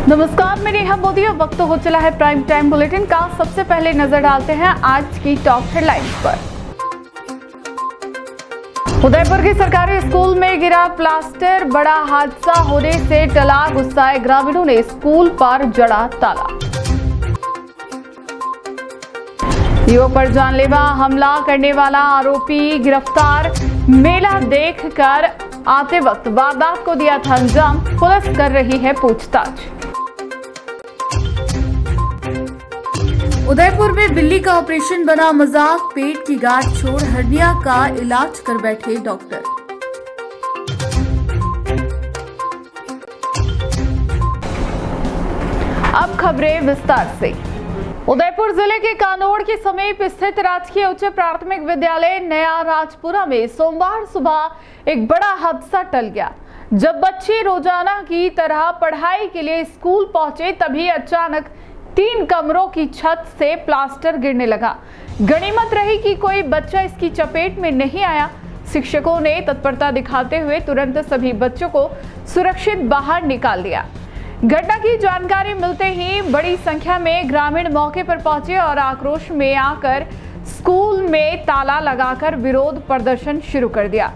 नमस्कार, मैं नेहा मोदी और वक्त हो चला है प्राइम टाइम बुलेटिन का। सबसे पहले नजर डालते हैं आज की टॉप हेडलाइंस पर। उदयपुर के सरकारी स्कूल में गिरा प्लास्टर, बड़ा हादसा होने से टला गुस्साए ग्रामीणों ने स्कूल पर जड़ा ताला। युवक पर जानलेवा हमला करने वाला आरोपी गिरफ्तार, मेला देखकर आते वक्त वारदात को दिया था अंजाम, पुलिस कर रही है पूछताछ। उदयपुर में बिल्ली का ऑपरेशन बना मजाक, पेट की गांठ छोड़ हर्निया का इलाज कर बैठे डॉक्टर। अब खबरें विस्तार से। उदयपुर जिले के कानोड़ के समीप स्थित राजकीय उच्च प्राथमिक विद्यालय नया राजपुरा में सोमवार सुबह एक बड़ा हादसा टल गया। जब बच्चे रोजाना की तरह पढ़ाई के लिए स्कूल पहुंचे, तभी अचानक 3 कमरों की छत से प्लास्टर गिरने लगा। गनीमत रही कि कोई बच्चा इसकी चपेट में नहीं आया। शिक्षकों ने तत्परता दिखाते हुए तुरंत सभी बच्चों को सुरक्षित बाहर निकाल दिया। घटना की जानकारी मिलते ही बड़ी संख्या में ग्रामीण मौके पर पहुंचे और आक्रोश में आकर स्कूल में ताला लगाकर विरोध प्रदर्शन शुरू कर दिया।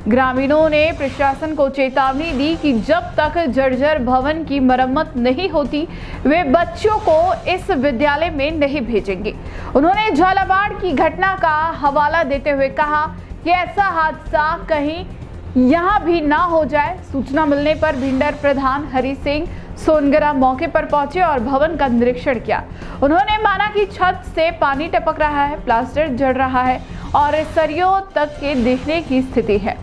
ग्रामीणों ने प्रशासन को चेतावनी दी कि जब तक जर्जर भवन की मरम्मत नहीं होती, वे बच्चों को इस विद्यालय में नहीं भेजेंगे। उन्होंने झालावाड़ की घटना का हवाला देते हुए कहा कि ऐसा हादसा कहीं यहाँ भी ना हो जाए। सूचना मिलने पर भिंडर प्रधान हरि सिंह सोनगरा मौके पर पहुंचे और भवन का निरीक्षण किया। उन्होंने माना कि छत से पानी टपक रहा है, प्लास्टर जड़ रहा है और सरियों तक के दिखने की स्थिति है।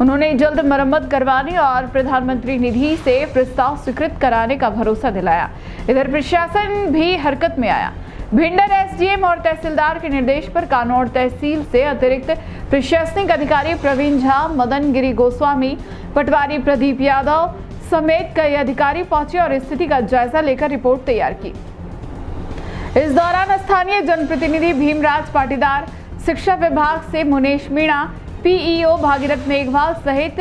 उन्होंने जल्द मरम्मत करवाने और प्रधानमंत्री निधि से प्रस्ताव स्वीकृत कराने का भरोसा दिलाया। इधर प्रशासन भी हरकत में आया। भिंडर एसडीएम और तहसीलदार के निर्देश पर कानोड़ तहसील से अतिरिक्त प्रशासनिक अधिकारी प्रवीण झा, मदन गिरी गोस्वामी, पटवारी प्रदीप यादव समेत कई अधिकारी पहुंचे और स्थिति का जायजा लेकर रिपोर्ट तैयार की। इस दौरान स्थानीय जनप्रतिनिधि भीमराज पाटीदार, शिक्षा विभाग से मुनेश मीणा, पीईओ भागीरथ मेघवाल सहित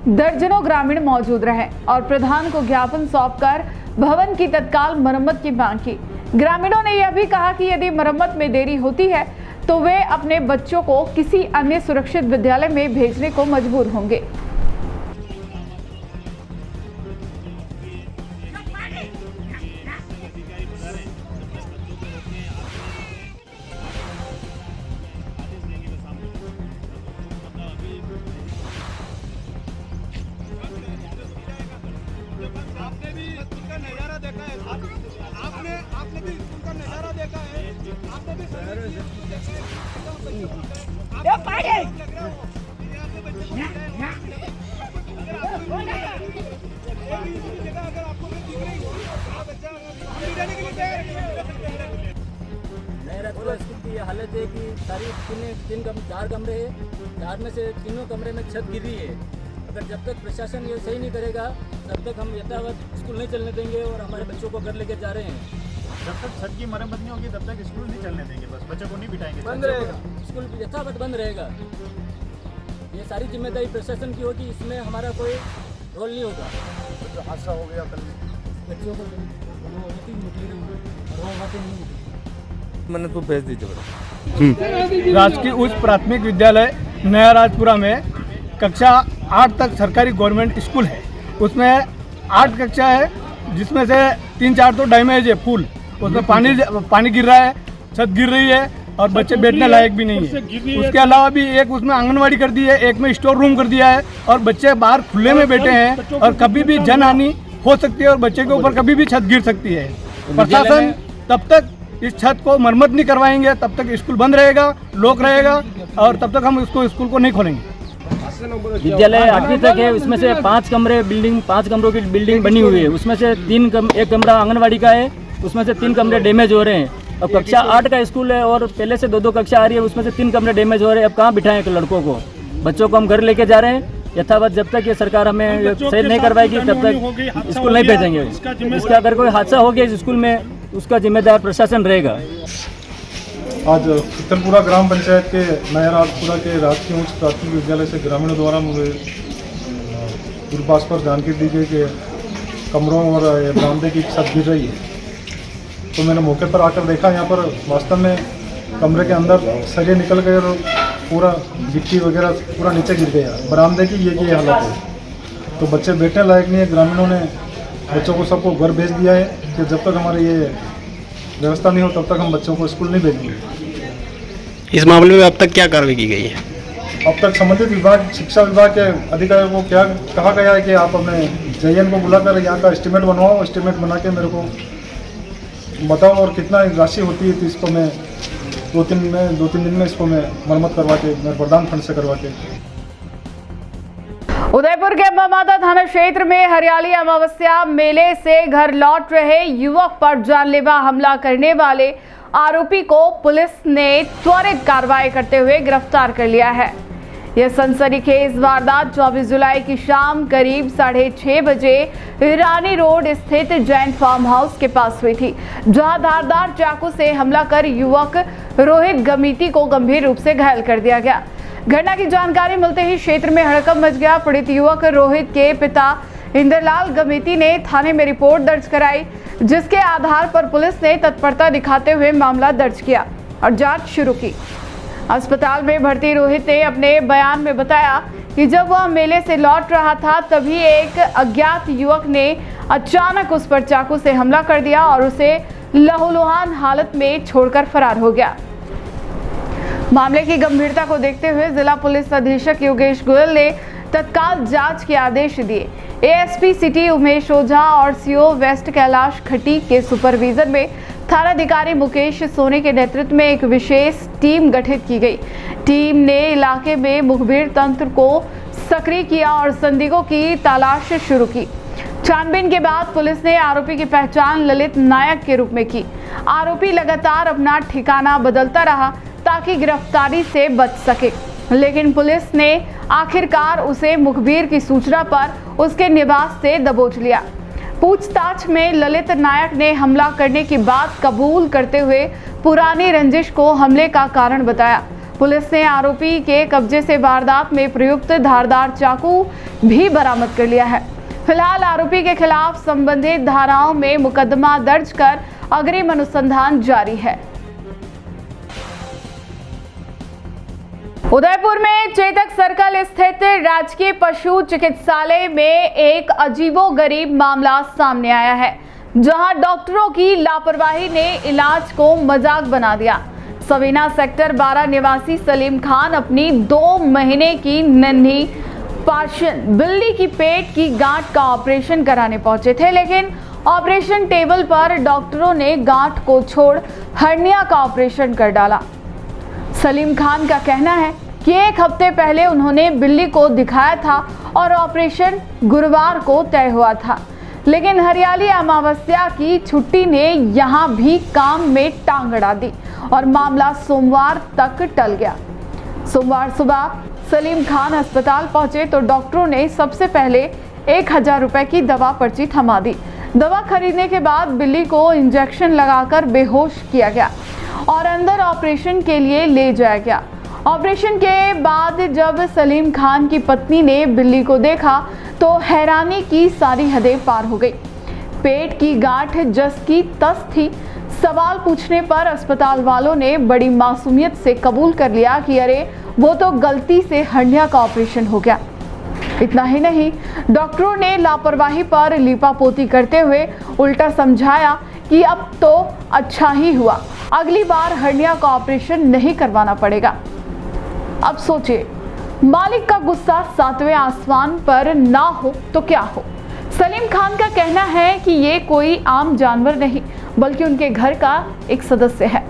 दर्जनों ग्रामीण मौजूद रहे और प्रधान को ज्ञापन सौंपकर भवन की तत्काल मरम्मत की मांग की। ग्रामीणों ने यह भी कहा कि यदि मरम्मत में देरी होती है तो वे अपने बच्चों को किसी अन्य सुरक्षित विद्यालय में भेजने को मजबूर होंगे। आपने भी स्कूल का नजारा देखा है, आपने भी स्कूल का नजारा देखा है, आपने भी स्कूल की हालत है कि सारी 4 कमरे हैं, 4 में से 3 कमरे में छत गिर रही है। अगर जब तक प्रशासन ये सही नहीं करेगा तब तक हम यथावत स्कूल नहीं चलने देंगे और हमारे बच्चों को घर लेके जा रहे हैं। जब तक छत की मरम्मत नहीं होगी तब तक स्कूल नहीं चलने देंगे, बस बच्चों को नहीं बिठाएंगे, बंद रहेगा स्कूल, यथावत बंद रहेगा। ये सारी जिम्मेदारी प्रशासन की होगी, इसमें हमारा कोई रोल नहीं होगा। तो हादसा हो गया कल बच्चों को मैंने तो भेज दीजिए। राजकीय उच्च प्राथमिक विद्यालय नया राजपुरा में कक्षा 8 तक सरकारी गवर्नमेंट स्कूल है। उसमें 8 कक्षा है, जिसमें से 3-4 तो डैमेज है फुल। उसमें पानी गिर रहा है, छत गिर रही है और बच्चे बैठने लायक भी नहीं है। उसके अलावा भी एक उसमें आंगनवाड़ी कर दी है, एक में स्टोर रूम कर दिया है और बच्चे बाहर खुले में बैठे हैं और कभी भी जनहानि हो सकती है और बच्चे के ऊपर कभी भी छत गिर सकती है। प्रशासन तब तक इस छत को मरम्मत नहीं करवाएंगे तब तक स्कूल बंद रहेगा, लॉक रहेगा और तब तक हम इसको स्कूल को नहीं खोलेंगे। विद्यालय 8वीं तक है, उसमें से 5 कमरों की बिल्डिंग बनी हुई है। उसमें से 1 कमरा आंगनवाड़ी का है, उसमें से 3 कमरे डैमेज हो रहे हैं। अब कक्षा 8 का स्कूल है और पहले से 2-2 कक्षा आ रही है, उसमें से 3 कमरे डैमेज हो रहे हैं। अब कहाँ बिठाएं लड़कों को? बच्चों को हम घर लेके जा रहे हैं। यथावत जब तक ये सरकार हमें सही नहीं करवाएगी तब तक स्कूल नहीं भेजेंगे। इसका अगर कोई हादसा हो गया इस स्कूल में, उसका जिम्मेदार प्रशासन रहेगा। आज चित्तलपुरा ग्राम पंचायत के नया राजपुरा के राजकीय उच्च प्राथमिक विद्यालय से ग्रामीणों द्वारा मुझे दूरभाष पर जानकारी दी गई कि कमरों और ये बरामदे की छत गिर रही है। तो मैंने मौके पर आकर देखा, यहाँ पर वास्तव में कमरे के अंदर सरिये निकल गए और पूरा गिट्टी वगैरह पूरा नीचे गिर गया। बरामदे की ये हालत है। तो बच्चे बैठने लायक नहीं है। ग्रामीणों ने बच्चों को सबको घर भेज दिया है कि जब तक हमारे ये व्यवस्था नहीं हो तब तक हम बच्चों को स्कूल नहीं भेजेंगे। इस मामले में अब तक क्या कार्रवाई की गई है? अब तक संबंधित विभाग, शिक्षा विभाग के अधिकारियों को क्या कहा गया है कि आप अपने JN को बुलाकर यहाँ का एस्टीमेट बनवाओ, एस्टीमेट बना के मेरे को बताओ और कितना राशि होती है, तो इसको मैं दो तीन दिन में इसको मैं मरम्मत करवा के मैं प्रधान फंड से करवा के। उदयपुर के अम्बामाता थाना क्षेत्र में हरियाली अमावस्या मेले से घर लौट रहे युवक पर जानलेवा हमला करने वाले आरोपी को पुलिस ने त्वरित कार्रवाई करते हुए गिरफ्तार कर लिया है। यह सनसनीखेज वारदात 24 जुलाई की शाम करीब 6:30 बजे रानी रोड स्थित जैन फार्म हाउस के पास हुई थी, जहां धारदार चाकू से हमला कर युवक रोहित गमीती को गंभीर रूप से घायल कर दिया गया। घटना की जानकारी मिलते ही क्षेत्र में हड़कंप मच गया। पीड़ित युवक रोहित के पिता इंद्रलाल गमीती ने थाने में रिपोर्ट दर्ज कराई, जिसके आधार पर पुलिस ने तत्परता दिखाते हुए मामला दर्ज किया और जांच शुरू की। अस्पताल में भर्ती रोहित ने अपने बयान में बताया कि जब वह मेले से लौट रहा था तभी एक अज्ञात युवक ने अचानक उस पर चाकू से हमला कर दिया और उसे लहूलुहान हालत में छोड़कर फरार हो गया। मामले की गंभीरता को देखते हुए जिला पुलिस अधीक्षक योगेश गोयल ने तत्काल जांच के आदेश दिए। ASP सिटी उमेश ओझा और CO वेस्ट कैलाश खटी के सुपरविजन में थानाधिकारी मुकेश सोनी के नेतृत्व में एक विशेष टीम गठित की गई। टीम ने इलाके में मुखबिर तंत्र को सक्रिय किया और संदिग्धों की तलाश शुरू की। छानबीन के बाद पुलिस ने आरोपी की पहचान ललित नायक के रूप में की। आरोपी लगातार अपना ठिकाना बदलता रहा ताकि गिरफ्तारी से बच सके, लेकिन पुलिस ने आखिरकार उसे मुखबिर की सूचना पर उसके निवास से दबोच लिया। पूछताछ में ललित नायक ने हमला करने की बात कबूल करते हुए पुरानी रंजिश को हमले का कारण बताया। पुलिस ने आरोपी के कब्जे से वारदात में प्रयुक्त धारदार चाकू भी बरामद कर लिया है। फिलहाल आरोपी के खिलाफ संबंधित धाराओं में मुकदमा दर्ज कर अग्रिम अनुसंधान जारी है। उदयपुर में चेतक सर्कल स्थित राजकीय पशु चिकित्सालय में एक अजीबोगरीब मामला सामने आया है, जहां डॉक्टरों की लापरवाही ने इलाज को मजाक बना दिया। सवीना सेक्टर 12 निवासी सलीम खान अपनी 2 महीने की नन्ही पार्शियन बिल्ली की पेट की गांठ का ऑपरेशन कराने पहुंचे थे, लेकिन ऑपरेशन टेबल पर डॉक्टरों ने गांठ को छोड़ हर्निया का ऑपरेशन कर डाला। सलीम खान का कहना है कि 1 हफ्ते पहले उन्होंने बिल्ली को दिखाया था और ऑपरेशन गुरुवार को तय हुआ था, लेकिन हरियाली अमावस्या की छुट्टी ने यहां भी काम में टांग अड़ा दी और मामला सोमवार तक टल गया। सोमवार सुबह सलीम खान अस्पताल पहुंचे तो डॉक्टरों ने सबसे पहले 1000 रुपए की दवा पर्ची थमा दी। दवा खरीदने के बाद बिल्ली को इंजेक्शन लगाकर बेहोश किया गया और अंदर ऑपरेशन के लिए ले जाया गया। ऑपरेशन के बाद जब सलीम खान की पत्नी ने बिल्ली को देखा तो हैरानी की सारी हदें पार हो गई। पेट की गांठ जस की तस थी। सवाल पूछने पर अस्पताल वालों ने बड़ी मासूमियत से कबूल कर लिया कि अरे वो तो गलती से हर्निया का ऑपरेशन हो गया। इतना ही नहीं, डॉक्टरों ने लापरवाही पर लीपापोती करते हुए उल्टा समझाया कि अब तो अच्छा ही हुआ, अगली बार हर्निया का ऑपरेशन नहीं करवाना पड़ेगा। अब सोचिए, मालिक का गुस्सा 7वें आसमान पर ना हो तो क्या हो। सलीम खान का कहना है कि ये कोई आम जानवर नहीं बल्कि उनके घर का एक सदस्य है।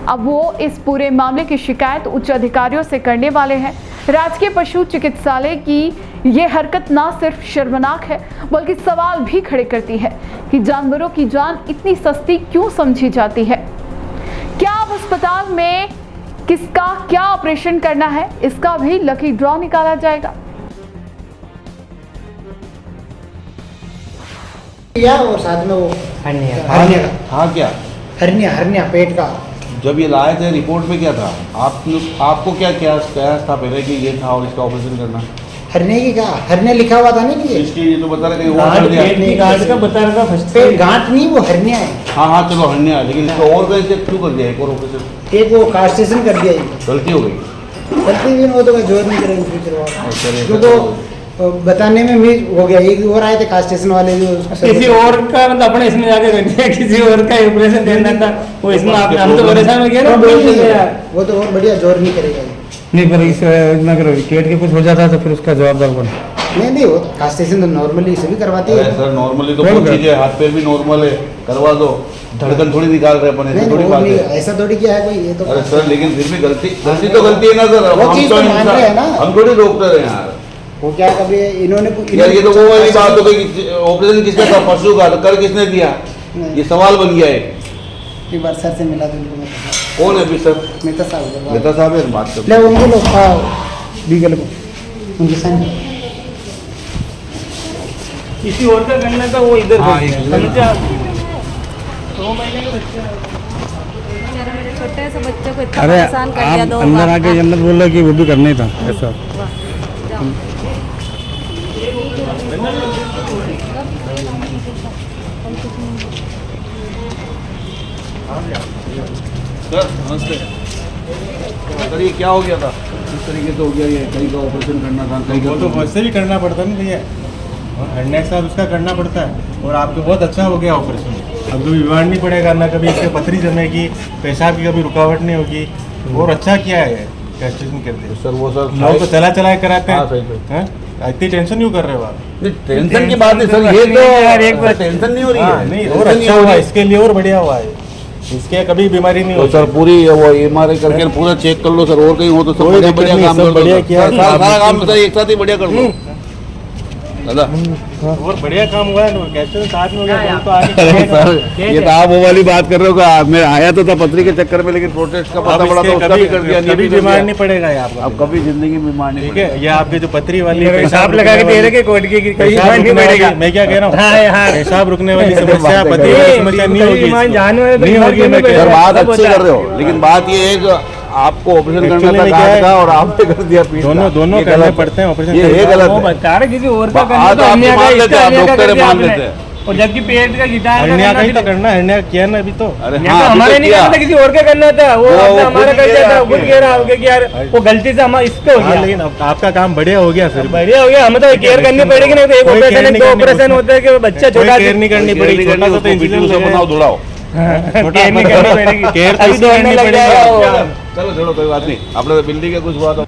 अब वो इस पूरे मामले की शिकायत उच्च अधिकारियों से करने वाले हैं। राजकीय पशु चिकित्सालय की ये हरकत ना सिर्फ शर्मनाक है बल्कि सवाल भी खड़े करती है कि जानवरों की जान इतनी सस्ती क्यों समझी जाती है। क्या अब अस्पताल में किसका क्या ऑपरेशन करना है, इसका भी लकी ड्रॉ निकाला जाएगा। या और साथ में वो हर्निया का। हाँ क्या हर्निया पेट का। जब ये लाए थे रिपोर्ट में क्या था? आपको क्या क्या था पहले कि ये था और इसका ऑपरेशन करना? हरने की कहा, हरने लिखा हुआ था ना कि इसकी ये तो बता रहे कहीं और कर दिया। गांठ का बता रहा था फर्स्ट पे, गांठ नहीं वो हरनिया है। हाँ हाँ चलो हरने आया, लेकिन इसको और कहीं से क्यों कर दिया एक और ऑपरेशन? एक वो कास्टेशन कर दिया, गलती हो गई। गलती भी वो तो जोर नहीं करेंगे फ्यूचर चलिए, क्योंकि बताने में मिस हो गया। एक और आए थे कास्टेशन वाले जो किसी और का मतलब अपने इसमें जाके कर दिया, किसी और का ऑपरेशन देना था वो इसमें हम तो परेशान हो गए ना। वो तो और बढ़िया जोर नहीं करेगा। नहीं पर इस योजना करो पेट के कुछ हो जाता है तो फिर उसका जवाबदार कौन? नहीं वो कास्टेशन तो नॉर्मली सभी करवाते अरे हैं। सर नॉर्मली तो कोई चीज़ है, हाथ पैर भी नॉर्मल है, करवा दो। धड़कन थोड़ी निकाल रहे अपन, ऐसे नहीं थोड़ी वो बात नहीं, है। ऐसा थोड़ी किया है कोई। ये तो अरे सर लेकिन फिर भी गलती तो गलती है ना सर। वो हम चीज़ तो तो मान रहे हैं ना। हम थोड़ी डॉक्टर हैं यार। वो क्या कभी इन्होंने यार ये तो वो वाली बात हो गई कि ऑपरेशन किसने था, पशु का, तो कर किसने दिया? ये सवाल बन गया है। एक बार सर से मिला तो उनको मैं कौन है अभी सर? मेहता साहब नेता साहब है, बात कर ले उनको लोग लीगल को उनके साइन। किसी और का करना था वो इधर हाँ, कर दिया। एक समझा? 2 महीने का बच्चा है। मेरे छोटे से बच्चे को इतना अरे परेशान कर दिया। आप दो अंदर बार आके जन्नत बोल रहे कि वो भी करना ही था ऐसा। सर नमस्ते सर, ये क्या हो गया था? इस तरीके से हो गया, ये कहीं का ऑपरेशन करना था, कहीं वो तो का वैसे भी करना पड़ता है ना भैया, और हरने के साथ उसका करना पड़ता है। और आपको बहुत अच्छा हो गया ऑपरेशन, अब कभी बीमार नहीं पड़ेगा, ना कभी इससे पथरी जमेगी, पेशाब की कभी रुकावट नहीं होगी। और अच्छा किया है कैस्ट्रेशन करते। सर वो सर लोग तो चला चला कराते हाँ, सही हैं, इतनी टेंशन क्यों कर रहे हो आप? टेंशन की बात नहीं सर, ये तो यार एक बार टेंशन नहीं हो रही है। नहीं और अच्छा हुआ, इसके लिए और बढ़िया हुआ है, इसके कभी बीमारी नहीं तो होती। सर पूरी वो MRI करके पूरा चेक कर लो सर, और कहीं हो तो सब कोई बढ़िया दिक्कत बढ़िया नहीं, काम सब कर दो बढ़िया सर। किया सर, है। सारा काम सर एक साथ ही बढ़िया कर दो दादा। और बढ़िया काम हुआ है, कैस्ट्रेशन साथ में हो गया तो आगे अरे सर ये तो आप वो वाली बात कर रहे हो का, मैं आया तो था पथरी के चक्कर में, लेकिन प्रोटेस्ट का पता पड़ा तो उसका भी कर दिया। कभी बीमार नहीं पड़ेगा ये आपका, अब कभी जिंदगी में बीमार नहीं ठीक है। ये आपके जो पथरी वाली पेशाब लगा के दे रहे कि कोट की पेशाब रुकने वाली, मैं क्या कह रहा हूँ, पेशाब रुकने वाली समस्या, पथरी वाली समस्या नहीं होगी, नहीं होगी। मैं कह सर रहा हूँ बात अच्छी कर रहे हो, लेकिन बात ये है कि आपको ऑपरेशन करना था गांठ का और आपने कर दिया पीठ का। दोनों ये करने गलत पड़ते हैं ऑपरेशन। ये गलत वो है। बता रहे किसी और का आज करना तो आप अन्य का मान लेते हैं, आप अन्य का डॉक्टर कर दिया मान आपने। लेते हैं। और जबकि पेट का गिटार हरनिया का ही तो करना, हरनिया किया ना अभी तो। अरे तो हाँ हमारे नहीं करना था, किसी और का करना था। वो आपने हमारा कर दिया था, खुद कह रहा होगा कि यार वो गलती से हमारा इसका हो हाँ, गया। लेकिन अब आपका काम बढ़िया हो गया फिर। बढ़िया हो गया, हमें तो केयर करनी पड़ेगी। नहीं तो एक कोई ऑपरेशन care है, नहीं 2 करनी ऑपरेशन पड़ेगी। होते हैं कि बच्चा कोई छोटा केयर नहीं करनी पड़ेगी, छोटा सा तो इंजीनियर से बनाओ दौड़ाओ। केयर नहीं करनी पड़ेगी। केयर तो अभी इसलिए दौड़ने करनी लग जाएगा वो। पड़ेगी। चलो छोड़ो कोई बात नहीं, आपने बिल्डिंग का कुछ हुआ तो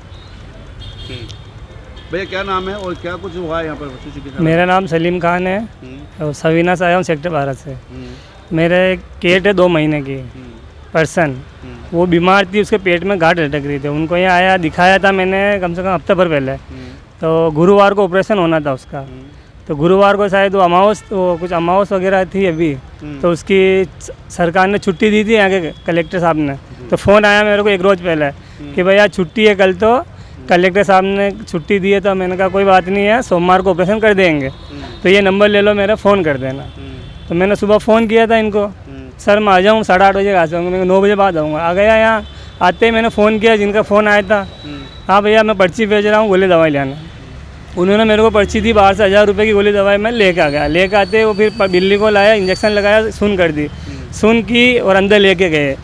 भैया क्या नाम है और क्या कुछ हुआ है यहाँ पर पशु चिकित्सा? मेरा नाम सलीम खान है और सवीना से आया हूँ सेक्टर 12 से। मेरे एक केट है 2 महीने की पर्सन, वो बीमार थी, उसके पेट में गांठ लटक रही थी। उनको यहाँ आया, दिखाया था मैंने कम से कम हफ्ते भर पहले। तो गुरुवार को ऑपरेशन होना था उसका, तो गुरुवार को शायद वो कुछ अमावस वगैरह थी अभी, तो उसकी सरकार ने छुट्टी दी थी यहाँ के कलेक्टर साहब ने। तो फ़ोन आया मेरे को 1 रोज़ पहले कि भैया छुट्टी है कल, तो कलेक्टर साहब ने छुट्टी दी है। तो मैंने कहा कोई बात नहीं है, सोमवार को ऑपरेशन कर देंगे, तो ये नंबर ले लो मेरा, फ़ोन कर देना। तो मैंने सुबह फ़ोन किया था इनको, सर मैं आ जाऊँ 8:30 बजे आ जाऊँगा। मैं 9 बजे बाद आऊँगा। आ गया यहाँ, आते ही मैंने फ़ोन किया, जिनका फ़ोन आया था, हाँ भैया मैं पर्ची भेज रहा हूँ, गोली दवाई लेना। उन्होंने मेरे को पर्ची दी, बाहर से 1000 रुपये की गोली दवाई मैं लेके आ गया। लेके आते वो फिर बिल्ली को लाया, इंजेक्शन लगाया, सुन कर दी, सुन की और अंदर लेके गए।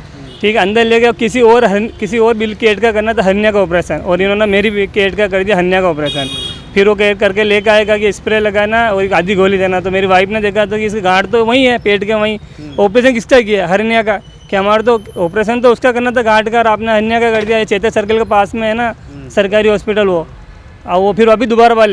ठीक है, अंदर ले गए। किसी और बिल केट का करना था, हरनिया का ऑपरेशन, और इन्होंने मेरी भी केट का कर दिया हरनिया का ऑपरेशन। फिर वो केट करके लेके आएगा कि स्प्रे लगाना और एक आधी गोली देना। तो मेरी वाइफ ने देखा तो कि इसकी गांठ तो वहीं है, पेट के वहीं। ऑपरेशन किसका किया? हरनिया का। कि हमारा तो ऑपरेशन तो उसका करना था गांठ का, और आपने हरनिया का कर दिया। चेतक सर्कल के पास में है ना सरकारी हॉस्पिटल, वो फिर अभी दोबारा बार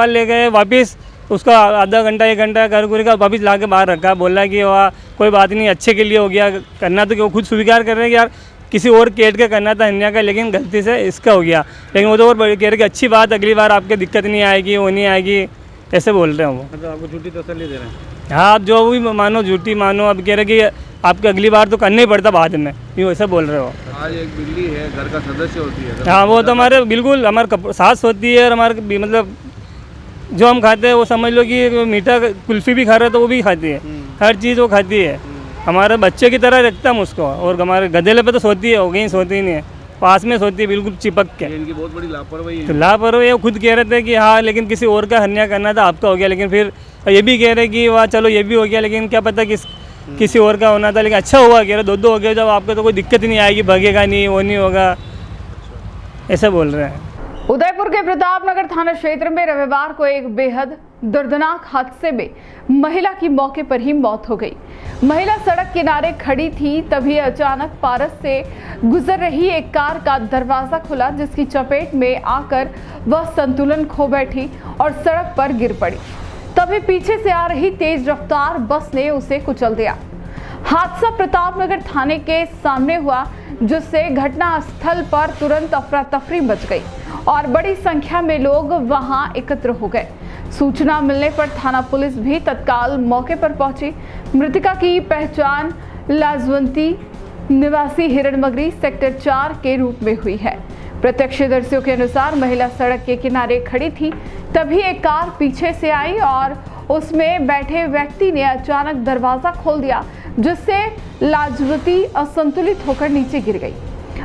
ले गए वापस। उसका आधा घंटा 1 घंटा कर का वापस ला के बाहर रखा, बोला कि वाह कोई बात नहीं, अच्छे के लिए हो गया करना। तो वो खुद स्वीकार कर रहे हैं कि यार किसी और केट का करना था हरनिया का, लेकिन गलती से इसका हो गया। लेकिन वो तो और कह रहे कि अच्छी बात, अगली बार आपके दिक्कत नहीं आएगी, वो नहीं आएगी, ऐसे बोल रहे हैं वो। मतलब आपको छुट्टी तसल्ली दे रहे हैं? हाँ, आप जो भी मानो, झूठी मानो, अब कह रहे कि आपको अगली बार तो करना ही पड़ता बाद में, यूँ ऐसा बोल रहे हो। आज एक बिल्ली है, घर का सदस्य होती है। हाँ, वो तो हमारे बिल्कुल हमारे सास होती है, और हमारे मतलब जो हम खाते हैं वो समझ लो कि मीठा कुल्फ़ी भी खा रहे तो वो भी खाती है, हर चीज़ वो खाती है। हमारे बच्चे की तरह रखता हम उसको। और हमारे गधेले पे तो सोती है, हो गई सोती नहीं है, पास में सोती है बिल्कुल चिपक के। इनकी बहुत बड़ी लापरवाही है। तो लापरवाही वो खुद कह रहे थे कि हाँ लेकिन किसी और का हत्या करना था, आपका हो गया, लेकिन फिर ये भी कह रहे कि वाह चलो ये भी हो गया, लेकिन क्या पता किसी और का होना था, लेकिन अच्छा हुआ कह रहे दो हो गया, जब आपको तो कोई दिक्कत ही नहीं आएगी, भगेगा नहीं, वो नहीं होगा, ऐसा बोल रहे हैं। उदयपुर के प्रतापनगर थाना क्षेत्र में रविवार को एक बेहद दर्दनाक हादसे में महिला की मौके पर ही मौत हो गई। महिला सड़क किनारे खड़ी थी, तभी अचानक पारस से गुजर रही एक कार का दरवाजा खुला, जिसकी चपेट में आकर वह संतुलन खो बैठी और सड़क पर गिर पड़ी। तभी पीछे से आ रही तेज रफ्तार बस ने उसे कुचल दिया। हादसा प्रतापनगर थाने के सामने हुआ, जिससे घटना स्थल पर तुरंत अफरा तफरी मच गई और बड़ी संख्या में लोग वहां एकत्र हो गए। सूचना मिलने पर थाना पुलिस भी तत्काल मौके पर पहुंची। मृतका की पहचान लाजवंती निवासी हिरणमगरी सेक्टर 4 के रूप में हुई है। प्रत्यक्षदर्शियों के अनुसार महिला सड़क के किनारे खड़ी थी, तभी एक कार पीछे से आई और उसमें बैठे व्यक्ति ने अचानक दरवाजा खोल दिया, जिससे लाजवती असंतुलित होकर नीचे गिर गई।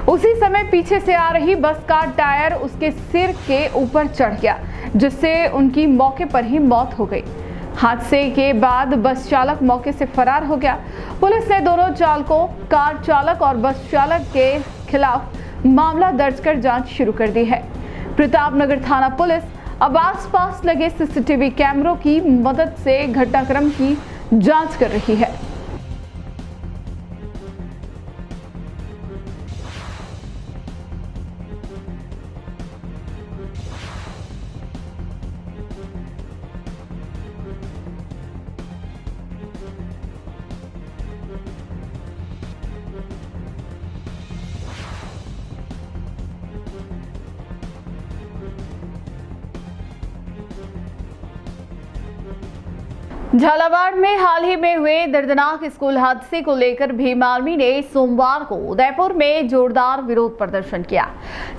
उसी समय पीछे से आ रही बस का टायर उसके सिर के ऊपर चढ़ गया, जिससे उनकी मौके पर ही मौत हो गई। हादसे के बाद बस चालक मौके से फरार हो गया। पुलिस ने दोनों चालकों, कार चालक और बस चालक के खिलाफ मामला दर्ज कर जांच शुरू कर दी है। प्रतापनगर थाना पुलिस अब आसपास लगे सीसीटीवी कैमरों की मदद से घटनाक्रम की जांच कर रही है। झालावाड़ में हाल ही में हुए दर्दनाक स्कूल हादसे को लेकर भीम आर्मी ने सोमवार को उदयपुर में जोरदार विरोध प्रदर्शन किया।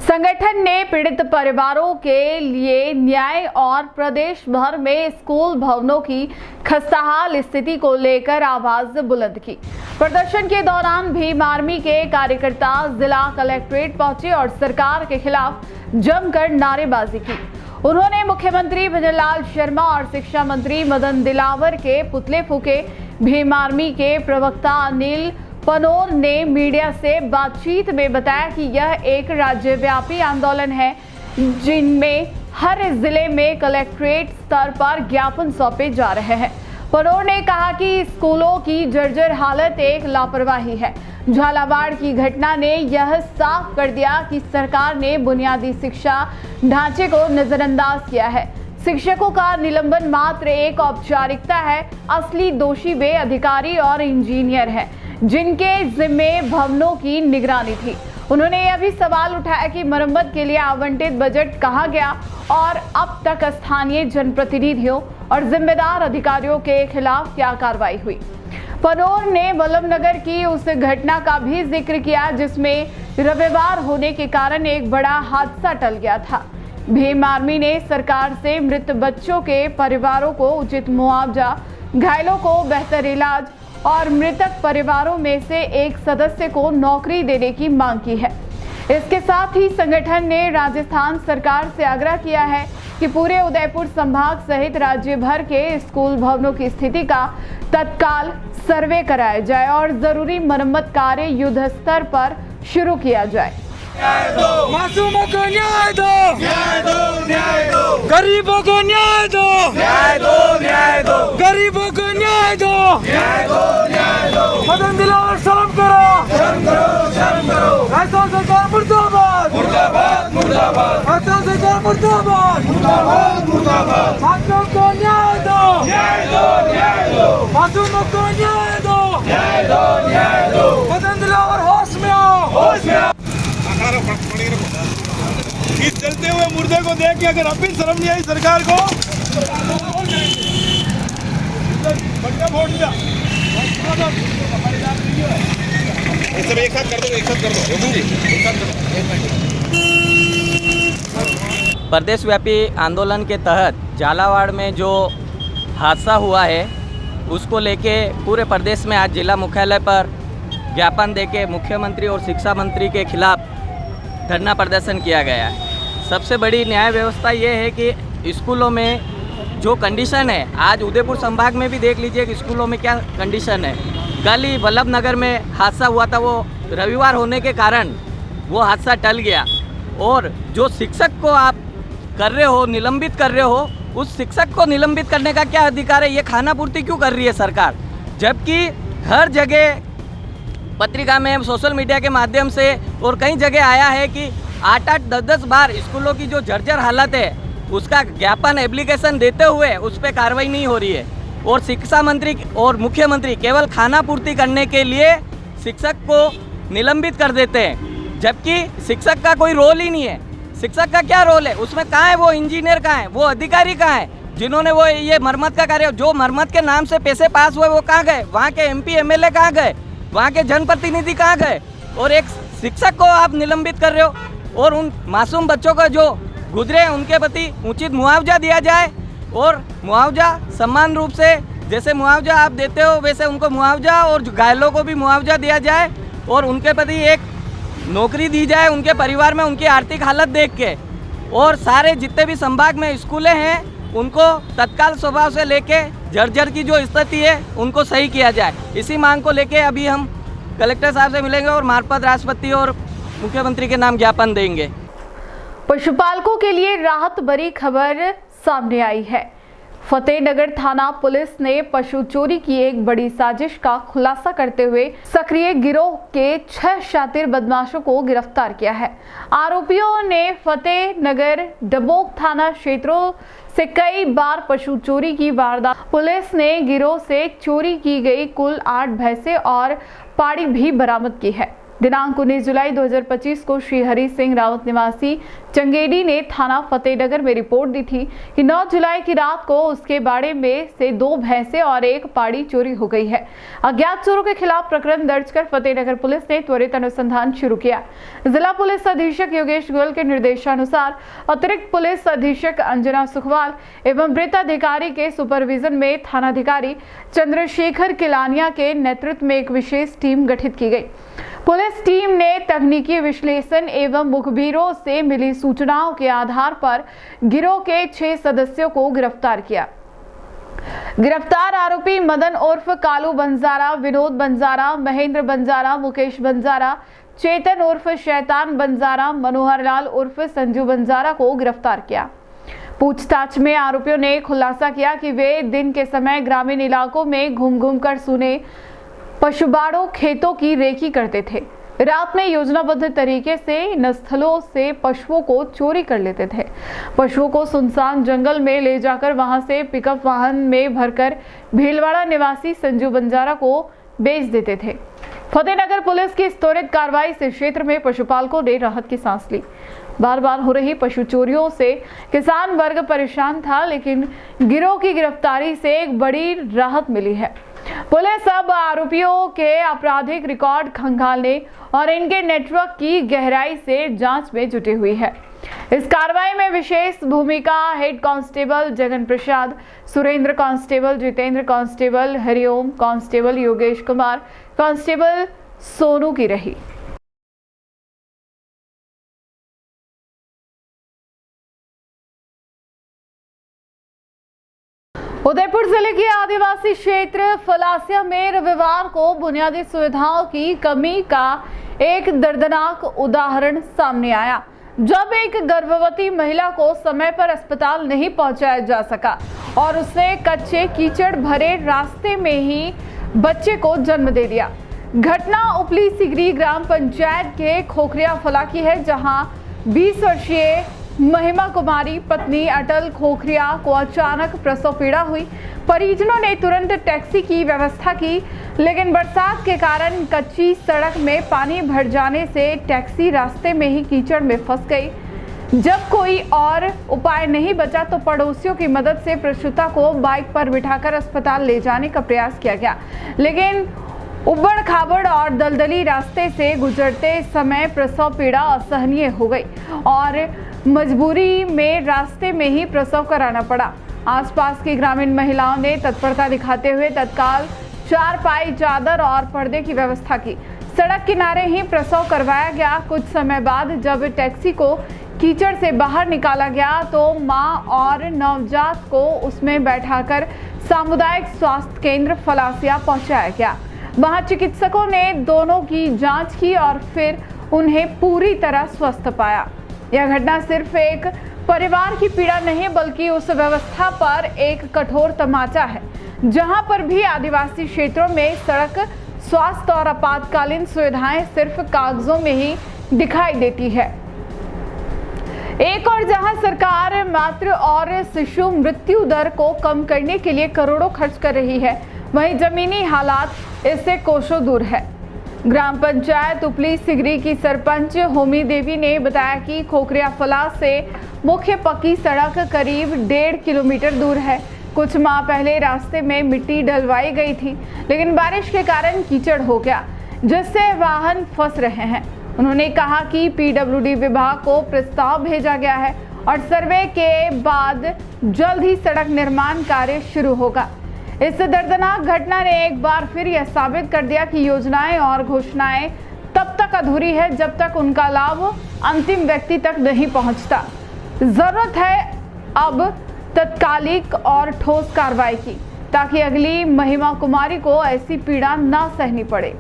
संगठन ने पीड़ित परिवारों के लिए न्याय और प्रदेश भर में स्कूल भवनों की खस्ताहाल स्थिति को लेकर आवाज बुलंद की। प्रदर्शन के दौरान भीम आर्मी के कार्यकर्ता जिला कलेक्ट्रेट पहुंचे और सरकार के खिलाफ जमकर नारेबाजी की। उन्होंने मुख्यमंत्री भजनलाल शर्मा और शिक्षा मंत्री मदन दिलावर के पुतले फूके। भीम आर्मी के प्रवक्ता अनिल पनोर ने मीडिया से बातचीत में बताया कि यह एक राज्यव्यापी आंदोलन है, जिनमें हर जिले में कलेक्ट्रेट स्तर पर ज्ञापन सौंपे जा रहे हैं। पनोर ने कहा कि स्कूलों की जर्जर हालत एक लापरवाही है। झालावाड़ की घटना ने यह साफ कर दिया कि सरकार ने बुनियादी शिक्षा ढांचे को नजरअंदाज किया है। शिक्षकों का निलंबन मात्र एक औपचारिकता है। असली दोषी वे अधिकारी और इंजीनियर हैं, जिनके जिम्मे भवनों की निगरानी थी। उन्होंने यह भी सवाल उठाया कि मरम्मत के लिए आवंटित बजट कहां गया और अब तक स्थानीय जनप्रतिनिधियों और जिम्मेदार अधिकारियों के खिलाफ क्या कार्रवाई हुई। पनोर ने वल्लभनगर की उस घटना का भी जिक्र किया, जिसमें रविवार होने के कारण एक बड़ा हादसा टल गया था। भीम आर्मी ने सरकार से मृत बच्चों के परिवारों को उचित मुआवजा, घायलों को बेहतर इलाज और मृतक परिवारों में से एक सदस्य को नौकरी देने की मांग की है। इसके साथ ही संगठन ने राजस्थान सरकार से आग्रह किया है कि पूरे उदयपुर संभाग सहित राज्य भर के स्कूल भवनों की स्थिति का तत्काल सर्वे कराया जाए और जरूरी मरम्मत कार्य युद्ध स्तर पर शुरू किया जाए। मासूमों को न्याय दो, न्याय दो, न्याय दो। गरीबों को न्याय दो, न्याय दो, न्याय दो। गरीबों को न्याय दो, न्याय दो, न्याय दो। मदन दिलावर शर्म करो, शर्म करो, शर्म करो। ऐसा सरकार मुर्दाबाद, मुर्दाबाद, मुर्दाबाद। ऐसा सरकार मुर्दाबाद, मुर्दाबाद, मुर्दाबाद। छात्रों को न्याय दो, न्याय दो, न्याय दो। मासूमों को न्याय दो, न्याय दो, न्याय दो। मदन दिलावर होश में आओ, होश में आओ। इस चलते हुए मुर्दे को देख के अगर अब भी शर्म नहीं आई सरकार को, बढ़िया वोट दिया। सब एक साथ कर दो, एक साथ कर दो, एक साथ कर दो। प्रदेश व्यापी आंदोलन के तहत झालावाड़ में जो हादसा हुआ है, उसको लेके पूरे प्रदेश में आज जिला मुख्यालय पर ज्ञापन देके मुख्यमंत्री और शिक्षा मंत्री के खिलाफ धरना प्रदर्शन किया गया है। सबसे बड़ी न्याय व्यवस्था ये है कि स्कूलों में जो कंडीशन है, आज उदयपुर संभाग में भी देख लीजिए कि स्कूलों में क्या कंडीशन है। कल ही वल्लभ नगर में हादसा हुआ था, वो रविवार होने के कारण वो हादसा टल गया। और जो शिक्षक को आप कर रहे हो, निलंबित कर रहे हो, उस शिक्षक को निलंबित करने का क्या अधिकार है? ये खाना पूर्ति क्यों कर रही है सरकार? जबकि हर जगह पत्रिका में, सोशल मीडिया के माध्यम से और कई जगह आया है कि 8-8, 10-10 बार स्कूलों की जो जर्जर हालत है उसका ज्ञापन एप्लीकेशन देते हुए उस पर कार्रवाई नहीं हो रही है। और शिक्षा मंत्री और मुख्यमंत्री केवल खाना पूर्ति करने के लिए शिक्षक को निलंबित कर देते हैं, जबकि शिक्षक का कोई रोल ही नहीं है। शिक्षक का क्या रोल है उसमें? कहाँ है वो इंजीनियर, कहाँ है वो अधिकारी, कहाँ है जिन्होंने वो ये मरम्मत का कार्य, जो मरम्मत के नाम से पैसे पास हुए वो कहाँ गए? वहाँ के MP MLA कहाँ गए? वहाँ के जनप्रतिनिधि कहाँ गए? और एक शिक्षक को आप निलंबित कर रहे हो। और उन मासूम बच्चों का जो गुजरे हैं उनके प्रति उचित मुआवजा दिया जाए, और मुआवजा समान रूप से जैसे मुआवजा आप देते हो वैसे उनको मुआवजा, और घायलों को भी मुआवजा दिया जाए, और उनके प्रति एक नौकरी दी जाए उनके परिवार में उनकी आर्थिक हालत देख के। और सारे जितने भी संभाग में स्कूलें हैं उनको तत्काल स्वभाव से लेके जर्जर की जो स्थिति है उनको सही किया जाए। इसी मांग को लेके अभी हम कलेक्टर साहब से मिलेंगे और मार्फत राष्ट्रपति और मुख्यमंत्री के नाम ज्ञापन देंगे। पशुपालकों के लिए राहत भरी खबर सामने आई है। फतेहनगर थाना पुलिस ने पशु चोरी की एक बड़ी साजिश का खुलासा करते हुए सक्रिय गिरोह के 6 शातिर बदमाशों को गिरफ्तार किया है। आरोपियों ने फतेहनगर डबोक थाना क्षेत्रों से कई बार पशु चोरी की वारदात। पुलिस ने गिरोह से चोरी की गई कुल 8 भैंसें और पाड़ी भी बरामद की है। दिनांक 19 जुलाई 2025 को श्री हरि सिंह रावत निवासी चंगेडी ने थाना फतेहनगर में रिपोर्ट दी थी कि 9 जुलाई की रात को उसके बाड़े में से 2 भैंसें और 1 पाड़ी चोरी हो गई है। अज्ञात चोरों के खिलाफ प्रकरण दर्ज कर फतेहनगर पुलिस ने त्वरित अनुसंधान शुरू किया। जिला पुलिस अधीक्षक योगेश गोयल के निर्देशानुसार अतिरिक्त पुलिस अधीक्षक अंजना सुखवाल एवं वृत्त अधिकारी के सुपरविजन में थानाधिकारी चंद्रशेखर किलानिया के नेतृत्व में एक विशेष टीम गठित की गई। पुलिस टीम ने तकनीकी विश्लेषण एवं मुखबिरों से मिली सूचनाओं के आधार पर गिरोह के 6 सदस्यों को गिरफ्तार किया। गिरफ्तार आरोपी मदन उर्फ कालू बंजारा, विनोद बंजारा, महेंद्र बंजारा, मुकेश बंजारा, चेतन उर्फ शैतान बंजारा, मनोहर लाल उर्फ संजू बंजारा को गिरफ्तार किया। पूछताछ में आरोपियों ने खुलासा किया कि वे दिन के समय ग्रामीण इलाकों में घूम कर सुने पशुबाड़ों खेतों की रेकी करते थे। रात में योजनाबद्ध तरीके से इन स्थलों से पशुओं को चोरी कर लेते थे। पशुओं को सुनसान जंगल में ले जाकर वहां से पिकअप वाहन में भरकर भीलवाड़ा निवासी संजू बंजारा को बेच देते थे। फतेहनगर पुलिस की इस त्वरित कार्रवाई से क्षेत्र में पशुपालकों ने राहत की सांस ली। बार बार हो रही पशु चोरियों से किसान वर्ग परेशान था, लेकिन गिरोह की गिरफ्तारी से एक बड़ी राहत मिली है। पुलिस अब आरोपियों के आपराधिक रिकॉर्ड खंगालने और इनके नेटवर्क की गहराई से जांच में जुटी हुई है। इस कार्रवाई में विशेष भूमिका head constable Jagan Prasad, Surendra constable Jitendra, constable Hariom, constable Yogesh Kumar, constable Sonu की रही। उदयपुर जिले के आदिवासी क्षेत्र फलासिया में रविवार को बुनियादी सुविधाओं की कमी का एक दर्दनाक उदाहरण सामने आया, जब एक गर्भवती महिला को समय पर अस्पताल नहीं पहुंचाया जा सका और उसने कच्चे कीचड़ भरे रास्ते में ही बच्चे को जन्म दे दिया। घटना उपली सिगरी ग्राम पंचायत के खोखरिया फला की है, जहां 20 वर्षीय महिमा कुमारी पत्नी अटल खोखरिया को अचानक प्रसव पीड़ा हुई। परिजनों ने तुरंत टैक्सी की व्यवस्था की, लेकिन बरसात के कारण कच्ची सड़क में पानी भर जाने से टैक्सी रास्ते में ही कीचड़ में फंस गई। जब कोई और उपाय नहीं बचा तो पड़ोसियों की मदद से प्रसूता को बाइक पर बिठाकर अस्पताल ले जाने का प्रयास किया गया, लेकिन उबड़ खाबड़ और दलदली रास्ते से गुजरते समय प्रसव पीड़ा असहनीय हो गई और मजबूरी में रास्ते में ही प्रसव कराना पड़ा। आसपास की ग्रामीण महिलाओं ने तत्परता दिखाते हुए तत्काल चारपाई, चादर और पर्दे की व्यवस्था की। सड़क किनारे ही प्रसव करवाया गया। कुछ समय बाद जब टैक्सी को कीचड़ से बाहर निकाला गया तो मां और नवजात को उसमें बैठाकर सामुदायिक स्वास्थ्य केंद्र फलासिया पहुंचाया गया। वहां चिकित्सकों ने दोनों की जांच की और फिर उन्हें पूरी तरह स्वस्थ पाया। यह घटना सिर्फ एक परिवार की पीड़ा नहीं बल्कि उस व्यवस्था पर एक कठोर तमाचा है जहां पर भी आदिवासी क्षेत्रों में सड़क, स्वास्थ्य और आपातकालीन सुविधाएं सिर्फ कागजों में ही दिखाई देती है। एक और जहां सरकार मातृ और शिशु मृत्यु दर को कम करने के लिए करोड़ों खर्च कर रही है, वहीं जमीनी हालात इससे कोसों दूर है। ग्राम पंचायत उपली सिगरी की सरपंच होमी देवी ने बताया कि खोखरिया फला से मुख्य पक्की सड़क करीब 1.5 किलोमीटर दूर है। कुछ माह पहले रास्ते में मिट्टी डलवाई गई थी, लेकिन बारिश के कारण कीचड़ हो गया जिससे वाहन फंस रहे हैं। उन्होंने कहा कि पीडब्ल्यूडी विभाग को प्रस्ताव भेजा गया है और सर्वे के बाद जल्द ही सड़क निर्माण कार्य शुरू होगा। इस दर्दनाक घटना ने एक बार फिर यह साबित कर दिया कि योजनाएं और घोषणाएं तब तक अधूरी है जब तक उनका लाभ अंतिम व्यक्ति तक नहीं पहुंचता। जरूरत है अब तत्कालिक और ठोस कार्रवाई की ताकि अगली महिमा कुमारी को ऐसी पीड़ा ना सहनी पड़े।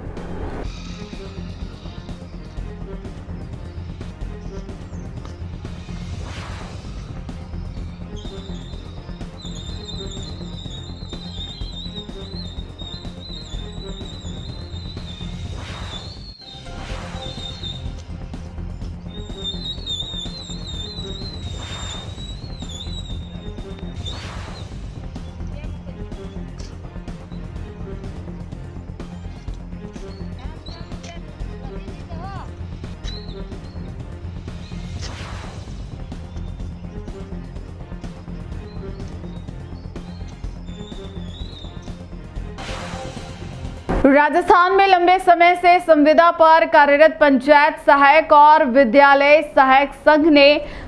राजस्थान में लंबे समय से संविदा पर कार्यरत पंचायत सहायक और विद्यालय सहायक संघ ने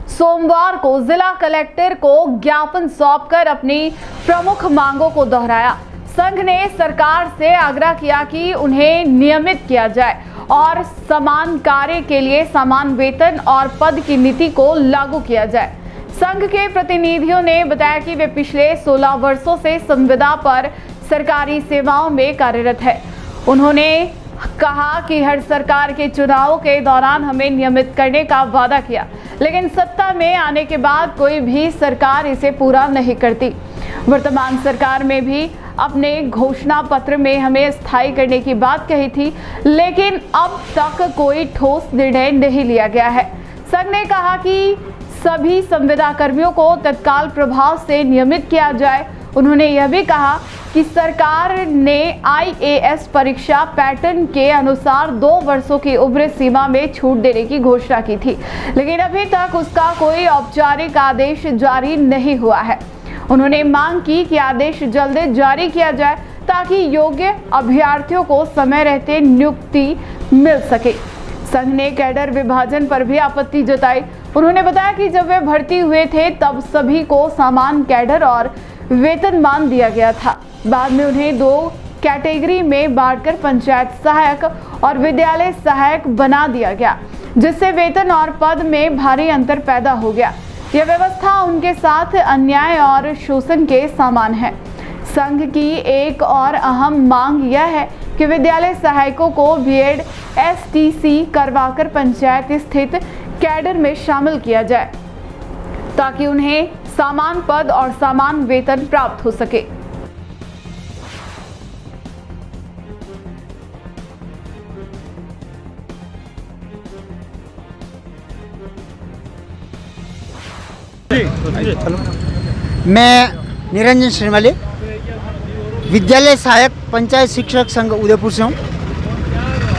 सोमवार को जिला कलेक्टर को ज्ञापन सौंपकर अपनी प्रमुख मांगों को दोहराया। संघ ने सरकार से आग्रह किया कि उन्हें नियमित किया जाए और समान कार्य के लिए समान वेतन और पद की नीति को लागू किया जाए। संघ के प्रतिनिधियों ने बताया कि वे पिछले 16 वर्षों से संविदा पर सरकारी सेवाओं में कार्यरत है। उन्होंने कहा कि हर सरकार के चुनाव के दौरान हमें नियमित करने का वादा किया, लेकिन सत्ता में आने के बाद कोई भी सरकार इसे पूरा नहीं करती। वर्तमान सरकार में भी अपने घोषणा पत्र में हमें स्थायी करने की बात कही थी, लेकिन अब तक कोई ठोस निर्णय नहीं लिया गया है। संघ ने कहा कि सभी संविदा कर्मियों को तत्काल प्रभाव से नियमित किया जाए। उन्होंने यह भी कहा कि सरकार ने IAS परीक्षा पैटर्न के अनुसार 2 वर्षों की उम्र सीमा में छूट देने की घोषणा की थी, लेकिन अभी तक उसका कोई औपचारिक आदेश जारी नहीं हुआ है। उन्होंने मांग की कि आदेश जल्द जारी किया जाए ताकि योग्य अभ्यर्थियों को समय रहते नियुक्ति मिल सके। संघ ने कैडर विभाजन पर भी आपत्ति जताई। उन्होंने बताया कि जब वे भर्ती हुए थे तब सभी को समान कैडर और वेतनमान दिया गया था। बाद में उन्हें 2 कैटेगरी में बांटकर पंचायत सहायक और विद्यालय सहायक बना दिया गया, जिससे वेतन और पद में भारी अंतर पैदा हो गया। यह व्यवस्था उनके साथ अन्याय और शोषण के समान है। संघ की एक और अहम मांग यह है कि विद्यालय सहायकों को बीएड STC करवाकर पंचायत स्थित कैडर में शामिल किया जाए ताकि उन्हें समान पद और समान वेतन प्राप्त हो सके। मैं निरंजन श्रीमाली, विद्यालय सहायक पंचायत शिक्षक संघ उदयपुर से हूँ।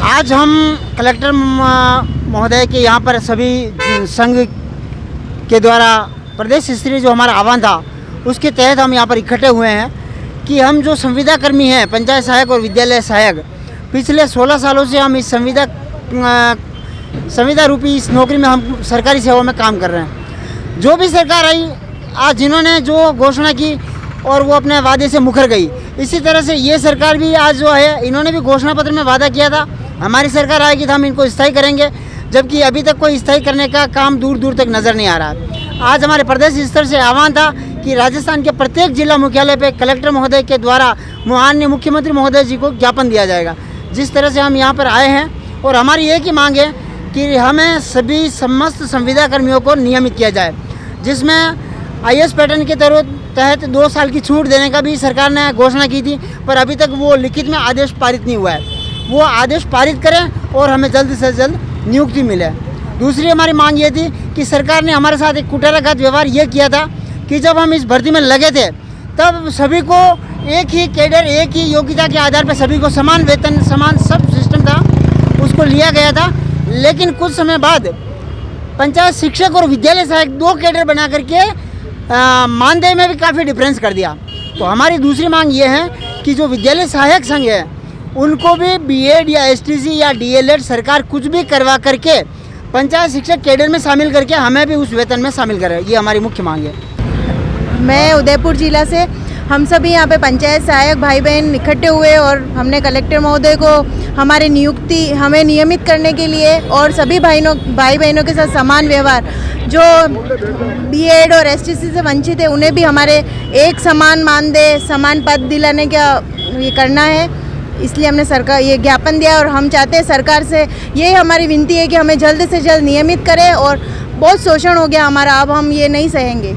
आज हम कलेक्टर महोदय के यहाँ पर सभी संघ के द्वारा प्रदेश स्तरीय जो हमारा आह्वान था उसके तहत हम यहाँ पर इकट्ठे हुए हैं कि हम जो संविदा कर्मी हैं, पंचायत सहायक और विद्यालय सहायक, पिछले 16 सालों से हम इस संविदा रूपी इस नौकरी में हम सरकारी सेवा में काम कर रहे हैं। जो भी सरकार आई, आज जिन्होंने जो घोषणा की और वो अपने वादे से मुकर गई, इसी तरह से ये सरकार भी आज जो है, इन्होंने भी घोषणा पत्र में वादा किया था हमारी सरकार आएगी तो हम इनको स्थायी करेंगे, जबकि अभी तक कोई स्थायी करने का काम दूर दूर तक नज़र नहीं आ रहा। आज हमारे प्रदेश स्तर से आह्वान था कि राजस्थान के प्रत्येक जिला मुख्यालय पे कलेक्टर महोदय के द्वारा माननीय मुख्यमंत्री महोदय जी को ज्ञापन दिया जाएगा। जिस तरह से हम यहाँ पर आए हैं और हमारी एक ही मांग है कि हमें सभी समस्त संविदा कर्मियों को नियमित किया जाए, जिसमें IAS पैटर्न के तहत 2 साल की छूट देने का भी सरकार ने घोषणा की थी, पर अभी तक वो लिखित में आदेश पारित नहीं हुआ है। वो आदेश पारित करें और हमें जल्द से जल्द नियुक्ति मिले। दूसरी हमारी मांग ये थी कि सरकार ने हमारे साथ एक कुटाराघात व्यवहार ये किया था कि जब हम इस भर्ती में लगे थे तब सभी को एक ही कैडर, एक ही योग्यता के आधार पर सभी को समान वेतन, समान सब सिस्टम था, उसको लिया गया था। लेकिन कुछ समय बाद पंचायत शिक्षक और विद्यालय सहायक 2 कैडर बना करके मानदेय में भी काफ़ी डिफरेंस कर दिया। तो हमारी दूसरी मांग ये है कि जो विद्यालय सहायक संघ है उनको भी BEd या STC या DLEd सरकार कुछ भी करवा करके पंचायत शिक्षक कैडर में शामिल करके हमें भी उस वेतन में शामिल करे। ये हमारी मुख्य मांग है। मैं उदयपुर जिला से, हम सभी यहाँ पे पंचायत सहायक भाई बहन इकट्ठे हुए और हमने कलेक्टर महोदय को हमारे नियुक्ति हमें नियमित करने के लिए और सभी भाई बहनों के साथ समान व्यवहार, जो BEd और STC से वंचित है उन्हें भी हमारे एक समान मानदेय, समान पद दिलाने का ये करना है। इसलिए हमने सरकार ये ज्ञापन दिया और हम चाहते हैं सरकार से यही हमारी विनती है कि हमें जल्द से जल्द नियमित करें और बहुत शोषण हो गया हमारा, अब हम ये नहीं सहेंगे।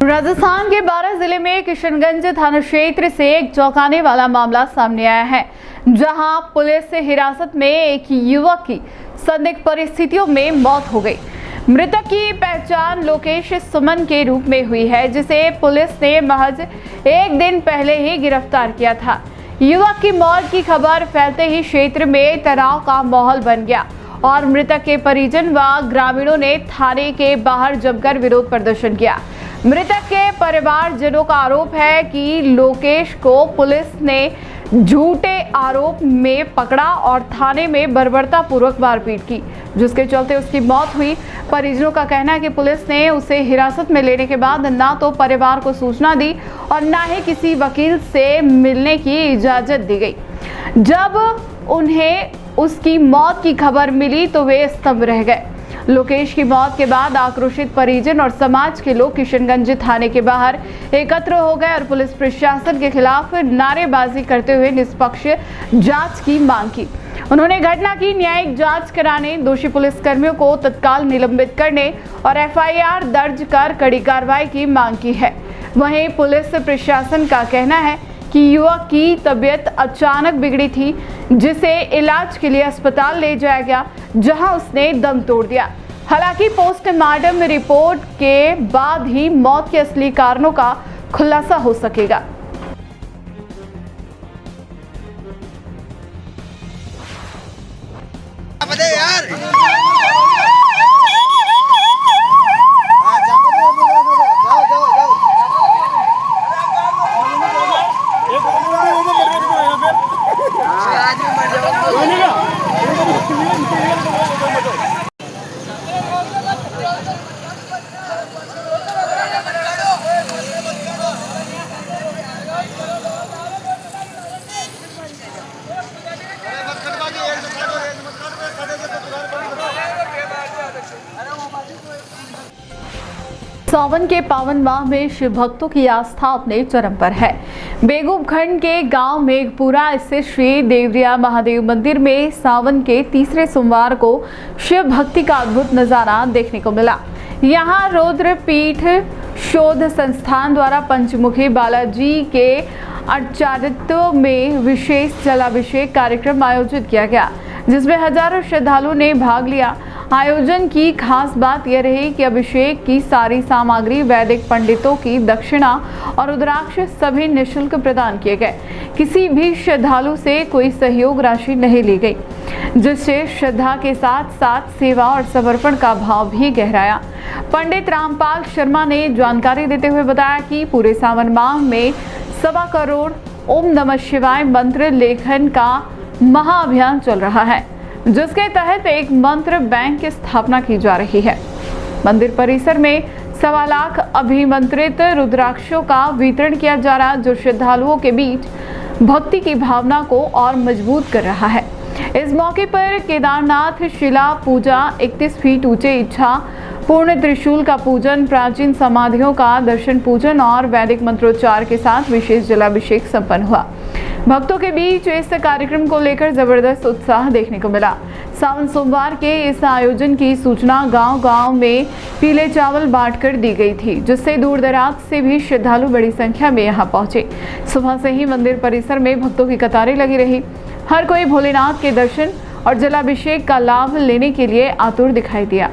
राजस्थान के 12 जिले में किशनगंज थाना क्षेत्र से एक चौंकाने वाला मामला सामने आया है, जहां पुलिस हिरासत में एक युवक की संदिग्ध परिस्थितियों में मौत हो गई। मृतक की पहचान लोकेश सुमन के रूप में हुई है, जिसे पुलिस ने महज 1 दिन पहले ही गिरफ्तार किया था। युवक की मौत की खबर फैलते ही क्षेत्र में तनाव का माहौल बन गया और मृतक के परिजन व ग्रामीणों ने थाने के बाहर जमकर विरोध प्रदर्शन किया। मृतक के परिवारजनों का आरोप है कि लोकेश को पुलिस ने झूठे आरोप में पकड़ा और थाने में बर्बरतापूर्वक मारपीट की, जिसके चलते उसकी मौत हुई। परिजनों का कहना है कि पुलिस ने उसे हिरासत में लेने के बाद ना तो परिवार को सूचना दी और ना ही किसी वकील से मिलने की इजाजत दी गई। जब उन्हें उसकी मौत की खबर मिली तो वे स्तब्ध रह गए। लोकेश की मौत के बाद आक्रोशित परिजन और समाज के लोग किशनगंज थाने के बाहर एकत्र हो गए और पुलिस प्रशासन के खिलाफ नारेबाजी करते हुए निष्पक्ष जांच की मांग की। उन्होंने घटना की न्यायिक जांच कराने, दोषी पुलिसकर्मियों को तत्काल निलंबित करने और FIR दर्ज कर कड़ी कार्रवाई की मांग की है। वहीं पुलिस प्रशासन का कहना है कि युवक की तबीयत अचानक बिगड़ी थी, जिसे इलाज के लिए अस्पताल ले जाया गया, जहां उसने दम तोड़ दिया। हालांकि पोस्टमार्टम रिपोर्ट के बाद ही मौत के असली कारणों का खुलासा हो सकेगा। सावन के पावन माह में शिव भक्तों की आस्था अपने चरम पर है। बेगूब खंड के गांव मेघपुरा स्थित श्री देवरिया महादेव मंदिर में सावन के तीसरे सोमवार को शिव भक्ति का अद्भुत नजारा देखने को मिला। यहां रुद्रपीठ शोध संस्थान द्वारा पंचमुखी बालाजी के आचार्यत्व में विशेष जलाभिषेक कार्यक्रम आयोजित किया गया, जिसमें हजारों श्रद्धालुओं ने भाग लिया। आयोजन की खास बात यह रही कि अभिषेक की सारी सामग्री वैदिक पंडितों की दक्षिणा और रुद्राक्ष सभी निःशुल्क प्रदान किए गए। किसी भी श्रद्धालु से कोई सहयोग राशि नहीं ली गई, जिससे श्रद्धा के साथ साथ सेवा और समर्पण का भाव भी गहराया। पंडित रामपाल शर्मा ने जानकारी देते हुए बताया कि पूरे सावन माह में 1.25 करोड़ ओम नमः शिवाय मंत्र लेखन का महाअभियान चल रहा है, जिसके तहत एक मंत्र बैंक की स्थापना की जा रही है। मंदिर परिसर में 1.25 लाख अभिमंत्रित रुद्राक्षों का वितरण किया जा रहा, जो श्रद्धालुओं के बीच भक्ति की भावना को और मजबूत कर रहा है। इस मौके पर केदारनाथ शिला पूजा, 31 फीट ऊंचे इच्छा पूर्ण त्रिशूल का पूजन, प्राचीन समाधियों का दर्शन पूजन और वैदिक मंत्रोच्चार के साथ विशेष जलाभिषेक संपन्न हुआ। भक्तों के बीच इस कार्यक्रम को लेकर जबरदस्त उत्साह देखने को मिला। सावन सोमवार के इस आयोजन की सूचना गांव-गांव में पीले चावल बांटकर दी गई थी, जिससे दूर दराज से भी श्रद्धालु बड़ी संख्या में यहां पहुंचे। सुबह से ही मंदिर परिसर में भक्तों की कतारें लगी रही। हर कोई भोलेनाथ के दर्शन और जलाभिषेक का लाभ लेने के लिए आतुर दिखाई दिया।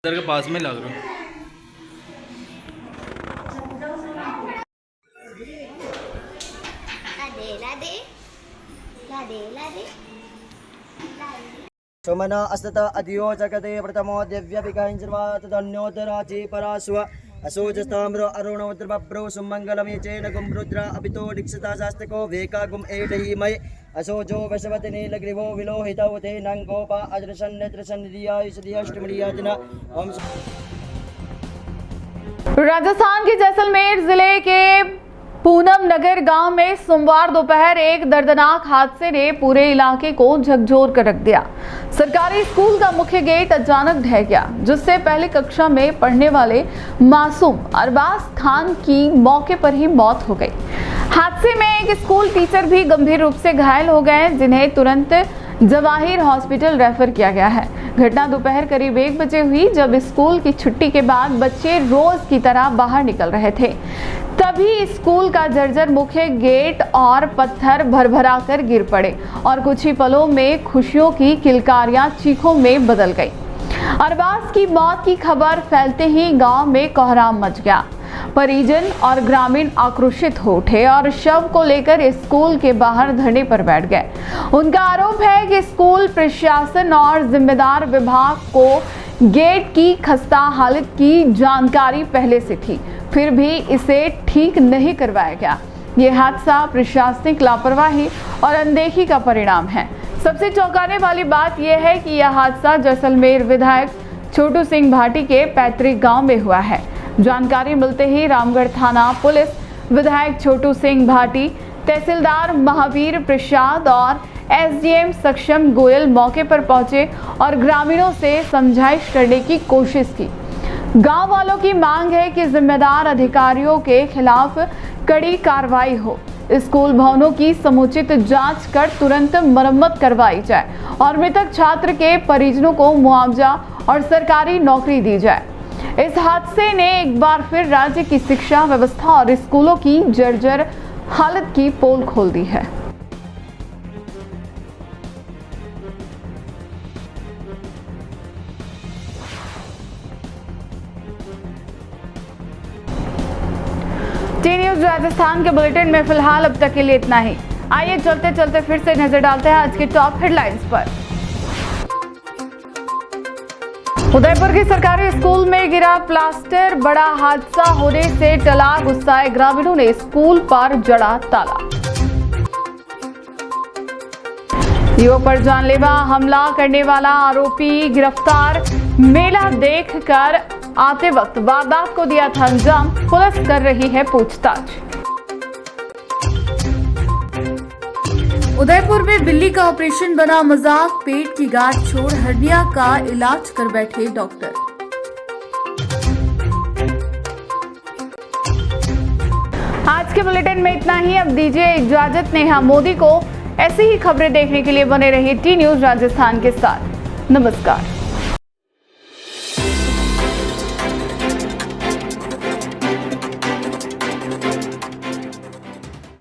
के पास में लग रहा हूँ। सोमन अस्तत अधियो जगते प्रथमो दिव्य विकांजर्वात धन्योदराची परास्व असोजस्ताम्र अरुणोद्रभ्रो सुमंगलमे चेन गुम रुद्र अपितो दीक्षिता शास्त्रो वेका गुम एटहि मय असोजो वशवत नीलग्रीवो विलोहितौ ते नंगोपा अदृशन नेत्रशन रियायुषदियष्टमरियाजना ओम। राजस्थान के जैसलमेर जिले के पूनम नगर गांव में सोमवार दोपहर एक दर्दनाक हादसे ने पूरे इलाके को झकझोर कर रख दिया। सरकारी स्कूल का मुख्य गेट अचानक ढह गया, जिससे पहली कक्षा में पढ़ने वाले मासूम अरबाज खान की मौके पर ही मौत हो गई। हादसे में एक स्कूल टीचर भी गंभीर रूप से घायल हो गए, जिन्हें तुरंत जवाहिर हॉस्पिटल रेफर किया गया है। घटना दोपहर करीब 1 बजे हुई, जब स्कूल की छुट्टी के बाद बच्चे रोज की तरह बाहर निकल रहे थे। तभी स्कूल का जर्जर मुख्य गेट और पत्थर भरभरा कर गिर पड़े और कुछ ही पलों में खुशियों की किलकारियां चीखों में बदल गई। अरबाज की मौत की खबर फैलते ही गांव में कोहराम मच गया। परिजन और ग्रामीण आक्रोशित हो उठे और शव को लेकर स्कूल के बाहर धरने पर बैठ गए। उनका आरोप है कि स्कूल प्रशासन और जिम्मेदार विभाग को गेट की खस्ता हालत की जानकारी पहले से थी, फिर भी इसे ठीक नहीं करवाया गया। ये हादसा प्रशासनिक लापरवाही और अनदेखी का परिणाम है। सबसे चौंकाने वाली बात यह है कि यह हादसा जैसलमेर विधायक छोटू सिंह भाटी के पैतृक गांव में हुआ है। जानकारी मिलते ही रामगढ़ थाना पुलिस, विधायक छोटू सिंह भाटी, तहसीलदार महावीर प्रसाद और एसडीएम सक्षम गोयल मौके पर पहुंचे और ग्रामीणों से समझाइश करने की कोशिश की। गांव वालों की मांग है कि जिम्मेदार अधिकारियों के खिलाफ कड़ी कार्रवाई हो, स्कूल भवनों की समुचित जांच कर तुरंत मरम्मत करवाई जाए और मृतक छात्र के परिजनों को मुआवजा और सरकारी नौकरी दी जाए। इस हादसे ने एक बार फिर राज्य की शिक्षा व्यवस्था और स्कूलों की जर्जर हालत की पोल खोल दी है। टी न्यूज़ राजस्थान के बुलेटिन में फिलहाल अब तक के लिए इतना ही। आइए चलते चलते फिर से नजर डालते हैं आज के टॉप हेडलाइंस पर। उदयपुर की सरकारी स्कूल में गिरा प्लास्टर, बड़ा हादसा होने से टला गुस्साए ग्रामीणों ने स्कूल पर जड़ा ताला। युवक पर जानलेवा हमला करने वाला आरोपी गिरफ्तार, मेला देखकर आते वक्त वारदात को दिया था अंजाम, पुलिस कर रही है पूछताछ। उदयपुर में बिल्ली का ऑपरेशन बना मजाक, पेट की गांठ छोड़ हर्निया का इलाज कर बैठे डॉक्टर। आज के बुलेटिन में इतना ही। अब दीजिए इजाजत नेहा मोदी को। ऐसी ही खबरें देखने के लिए बने रहिए टी न्यूज़ राजस्थान के साथ। नमस्कार।